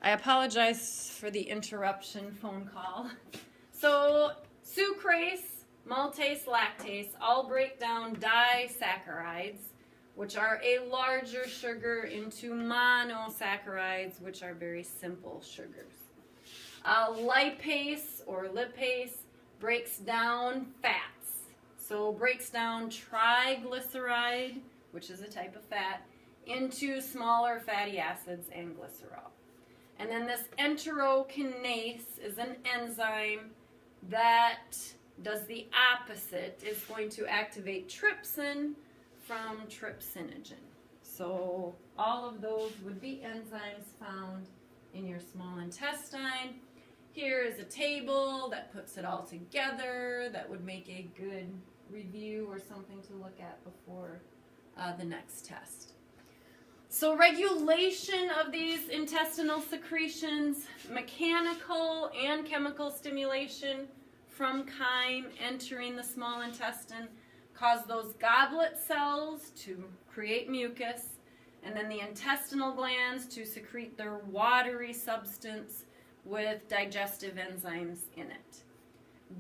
I apologize for the interruption phone call. So sucrase, maltase, lactase all break down disaccharides, which are a larger sugar, into monosaccharides, which are very simple sugars. Lipase or lipase breaks down fats. So breaks down triglyceride, which is a type of fat, into smaller fatty acids and glycerol. And then this enterokinase is an enzyme that does the opposite. It's going to activate trypsin from trypsinogen. So all of those would be enzymes found in your small intestine. Here is a table that puts it all together. That would make a good review or something to look at before the next test. So regulation of these intestinal secretions, mechanical and chemical stimulation from chyme entering the small intestine cause those goblet cells to create mucus, and then the intestinal glands to secrete their watery substance with digestive enzymes in it.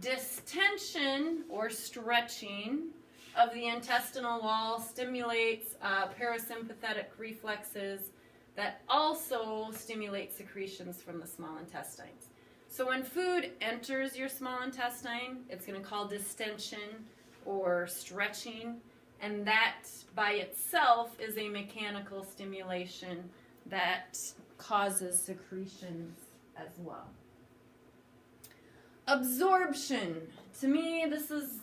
Distension or stretching of the intestinal wall stimulates parasympathetic reflexes that also stimulate secretions from the small intestines. So when food enters your small intestine, it's going to cause distension or stretching, and that by itself is a mechanical stimulation that causes secretions as well. Absorption. To me, this is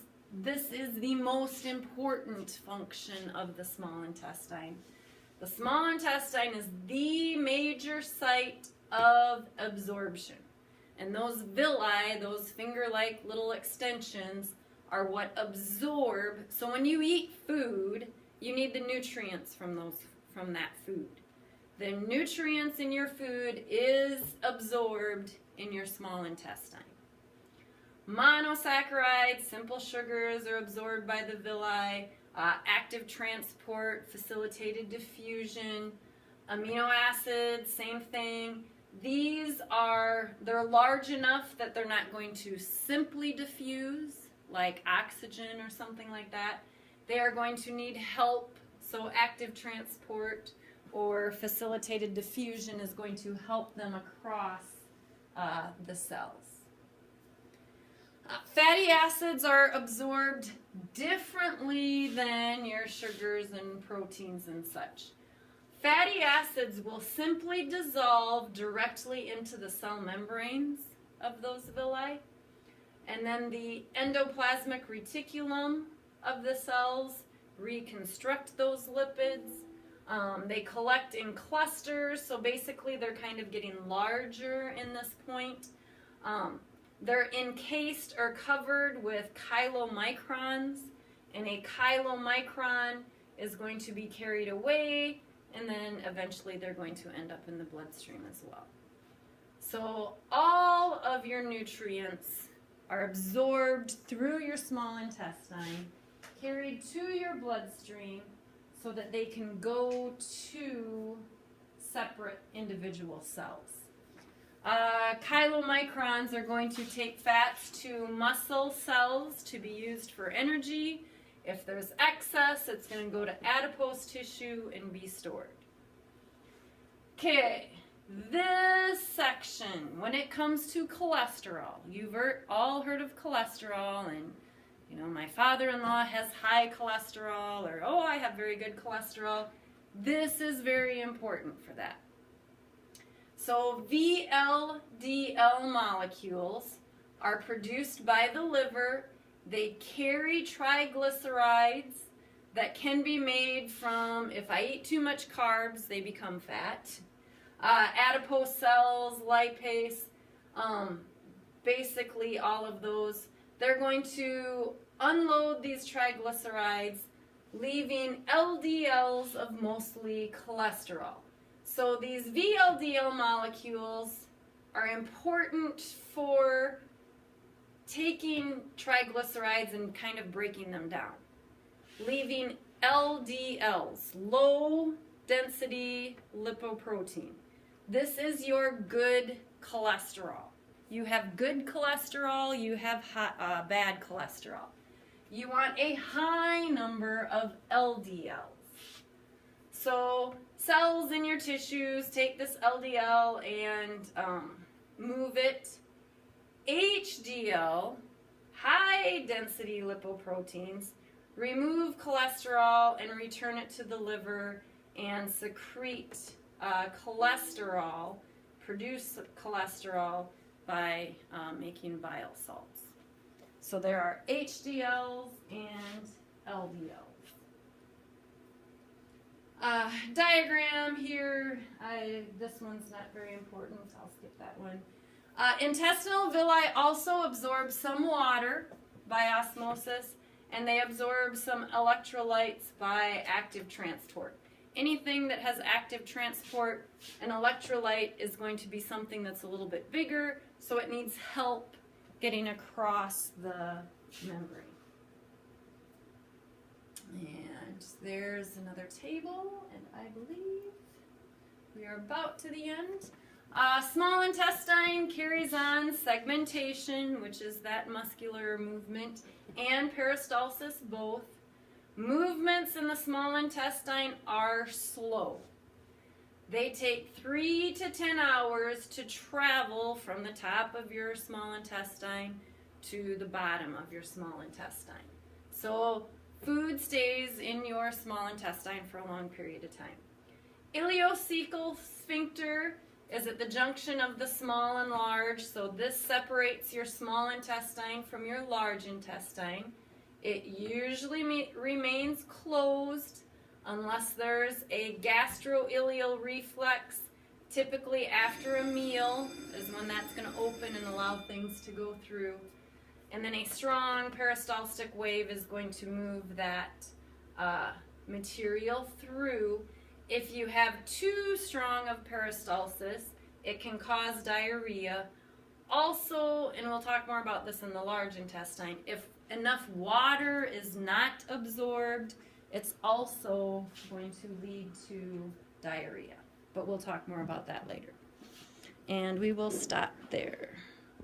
the most important function of the small intestine. The small intestine is the major site of absorption. And those villi, those finger-like little extensions, are what absorb. So when you eat food, you need the nutrients from that food. The nutrients in your food is absorbed in your small intestine. Monosaccharides, simple sugars, are absorbed by the villi. Active transport, facilitated diffusion. Amino acids, same thing. They're large enough that they're not going to simply diffuse, like oxygen or something like that. They are going to need help, so active transport or facilitated diffusion is going to help them across the cells. Fatty acids are absorbed differently than your sugars and proteins and such. Fatty acids will simply dissolve directly into the cell membranes of those villi, and then the endoplasmic reticulum of the cells reconstruct those lipids. They collect in clusters, so basically they're kind of getting larger in this point. They're encased or covered with chylomicrons, and a chylomicron is going to be carried away, and then eventually they're going to end up in the bloodstream as well. So all of your nutrients are absorbed through your small intestine, carried to your bloodstream so that they can go to separate individual cells. Chylomicrons are going to take fats to muscle cells to be used for energy. If there's excess, it's going to go to adipose tissue and be stored. Okay, this section, when it comes to cholesterol, you've all heard of cholesterol, and you know, my father-in-law has high cholesterol, or oh, I have very good cholesterol. This is very important for that. So VLDL molecules are produced by the liver. They carry triglycerides that can be made from, if I eat too much carbs, they become fat. Adipose cells, lipase, basically all of those. They're going to unload these triglycerides, leaving LDLs of mostly cholesterol. So these VLDL molecules are important for taking triglycerides and kind of breaking them down, leaving LDLs, low density lipoprotein. This is your good cholesterol. You have good cholesterol, you have bad cholesterol. You want a high number of LDLs. So cells in your tissues take this LDL and move it. HDL, high density lipoproteins, remove cholesterol and return it to the liver and secrete cholesterol, produce cholesterol by making bile salts. So there are HDLs and LDLs. Diagram here, this one's not very important, I'll skip that one. Intestinal villi also absorb some water by osmosis, and they absorb some electrolytes by active transport. Anything that has active transport, an electrolyte is going to be something that's a little bit bigger, so it needs help getting across the membrane. And there's another table, and I believe we are about to the end. Small intestine carries on segmentation, which is that muscular movement, and peristalsis both. Movements in the small intestine are slow. They take 3 to 10 hours to travel from the top of your small intestine to the bottom of your small intestine. So food stays in your small intestine for a long period of time. Ileocecal sphincter is at the junction of the small and large, so this separates your small intestine from your large intestine. It usually remains closed unless there's a gastroileal reflex. Typically after a meal is when that's going to open and allow things to go through. And then a strong peristaltic wave is going to move that material through. If you have too strong of peristalsis, it can cause diarrhea. Also, and we'll talk more about this in the large intestine, if enough water is not absorbed, it's also going to lead to diarrhea. But we'll talk more about that later. And we will stop there.